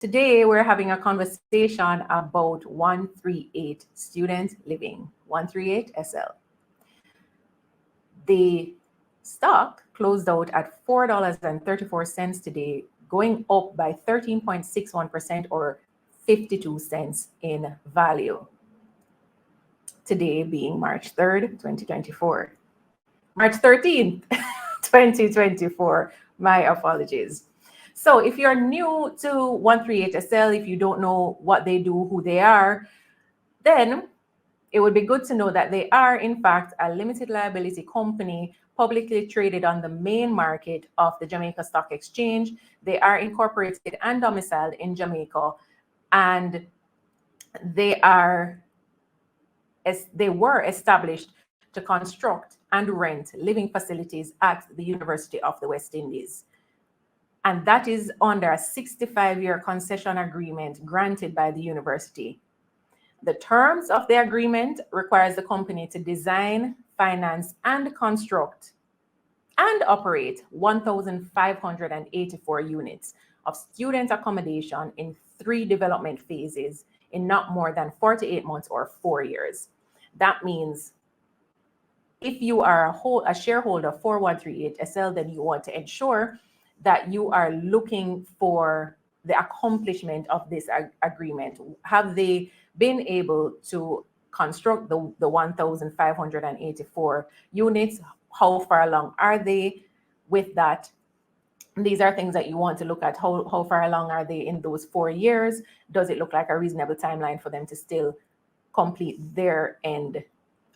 Today, we're having a conversation about 138 student living, 138 SL. The stock closed out at $4.34 today, going up by 13.61% or 52 cents in value. Today being March 3rd, 2024. March 13th, 2024. My apologies. So if you're new to 138SL, if you don't know what they do, who they are, then it would be good to know that they are, in fact, a limited liability company publicly traded on the main market of the Jamaica Stock Exchange. They are incorporated and domiciled in Jamaica, and they were established to construct and rent living facilities at the University of the West Indies. And that is under a 65-year concession agreement granted by the university. The terms of the agreement requires the company to design, finance, and construct and operate 1,584 units of student accommodation in 3 development phases in not more than 48 months or 4 years. That means if you are a shareholder for 138SL, then you want to ensure that you are looking for the accomplishment of this agreement. Have they been able to construct the 1,584 units? How far along are they with that? These are things that you want to look at. How far along are they in those 4 years? Does it look like a reasonable timeline for them to still complete their end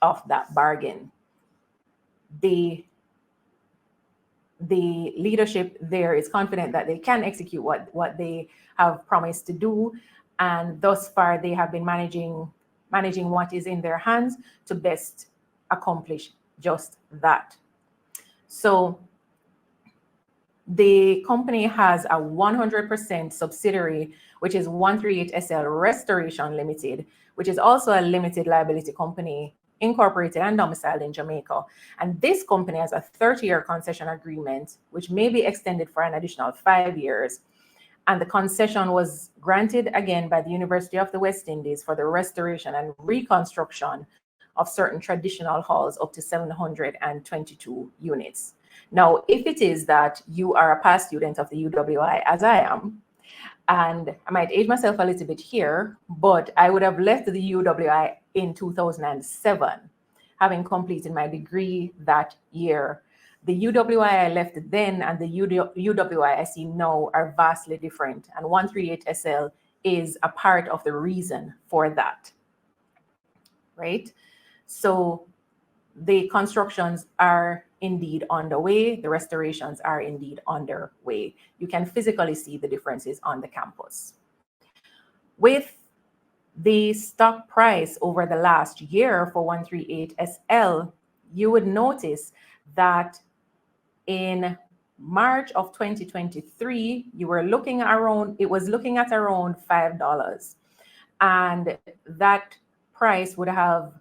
of that bargain? The leadership there is confident that they can execute what they have promised to do, and thus far they have been managing what is in their hands to best accomplish just that. So the company has a 100% subsidiary, which is 138SL Restoration Limited, which is also a limited liability company incorporated and domiciled in Jamaica. And this company has a 30-year concession agreement, which may be extended for an additional 5 years. And the concession was granted again by the University of the West Indies for the restoration and reconstruction of certain traditional halls up to 722 units. Now, if it is that you are a past student of the UWI, as I am, and I might age myself a little bit here, but I would have left the UWI in 2007, having completed my degree that year. The UWI I left then and the UWI I see now are vastly different, and 138SL is a part of the reason for that, right? So the constructions are indeed underway. The restorations are indeed underway. You can physically see the differences on the campus. With the stock price over the last year for 138SL, you would notice that in March of 2023, it was looking at around $5. And that price would have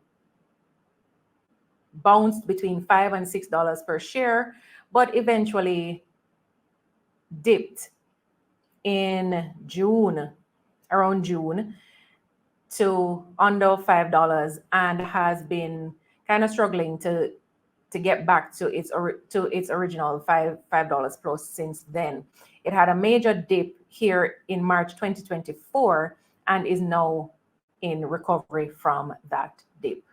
bounced between $5 and $6 per share, but eventually dipped in around June, to under $5, and has been kind of struggling to get back to its original $5 plus since then. It had a major dip here in March 2024 and is now in recovery from that dip.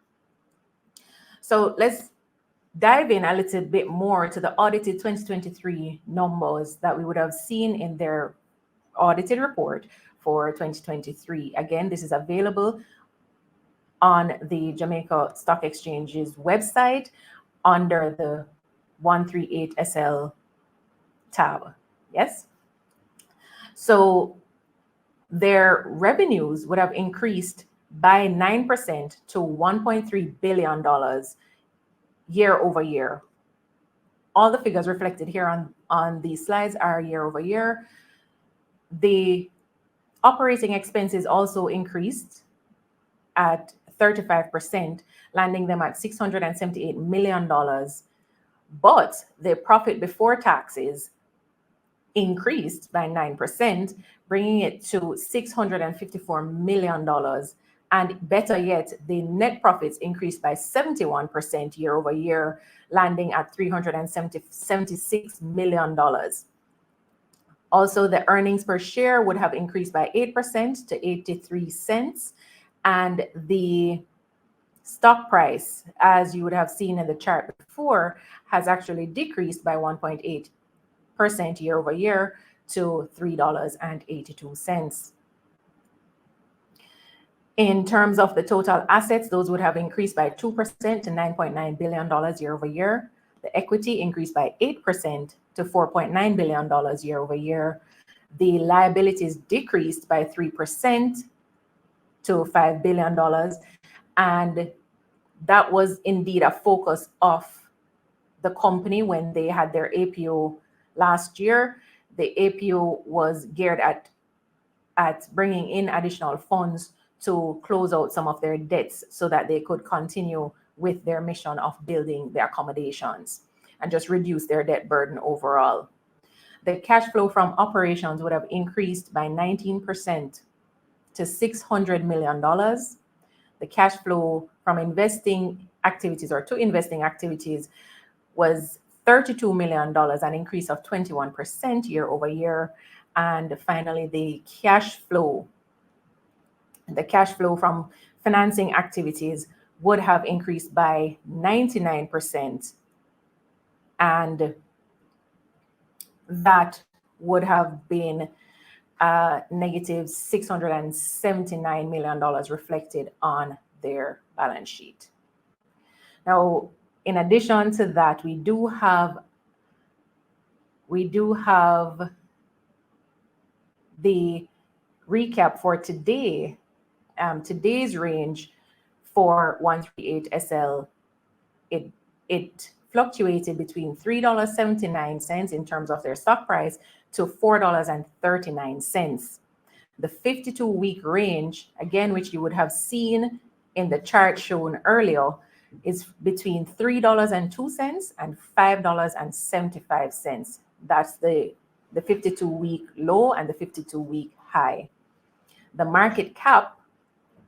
So let's dive in a little bit more to the audited 2023 numbers that we would have seen in their audited report for 2023. Again, this is available on the Jamaica Stock Exchange's website under the 138SL tab. Yes. So their revenues would have increased by 9% to $1.3 billion year over year. All the figures reflected here on these slides are year over year. The operating expenses also increased at 35%, landing them at $678 million. But the profit before taxes increased by 9%, bringing it to $654 million. And better yet, the net profits increased by 71% year over year, landing at $376 million. Also, the earnings per share would have increased by 8% to 83 cents. And the stock price, as you would have seen in the chart before, has actually decreased by 1.8% year over year to $3.82. In terms of the total assets, those would have increased by 2% to $9.9 billion year over year. The equity increased by 8% to $4.9 billion year over year. The liabilities decreased by 3% to $5 billion. And that was indeed a focus of the company when they had their APO last year. The APO was geared at bringing in additional funds to close out some of their debts so that they could continue with their mission of building the accommodations and just reduce their debt burden overall. The cash flow from operations would have increased by 19% to $600 million. The cash flow from investing activities or to investing activities was $32 million, an increase of 21% year over year. And finally, the cash flow from financing activities would have increased by 99%. And that would have been negative $679 million reflected on their balance sheet. Now, in addition to that, we do have the recap for today. Today's range for 138SL, it fluctuated between $3.79 in terms of their stock price to $4.39. The 52-week range, again, which you would have seen in the chart shown earlier, is between $3.02 and $5.75. That's the 52-week low and the 52-week high. The market cap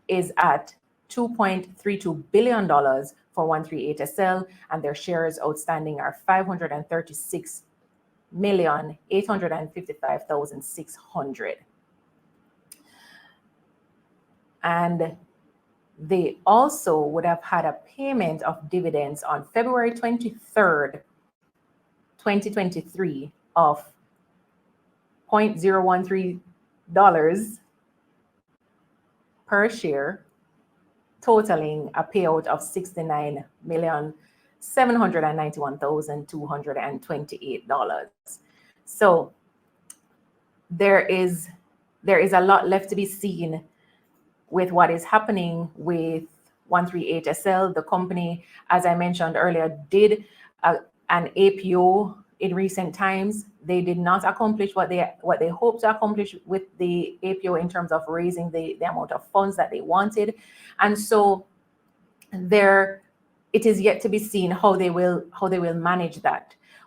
is at $2.32 billion for 138SL, and their shares outstanding are 536,855,600. And they also would have had a payment of dividends on February 23rd, 2023 of $0.013 per share, totaling a payout of $69,791,228. So there is a lot left to be seen with what is happening with 138SL. The company, as I mentioned earlier, did an APO in recent times. They did not accomplish what they hoped to accomplish with the APO in terms of raising the amount of funds that they wanted. And so it is yet to be seen how they will manage that.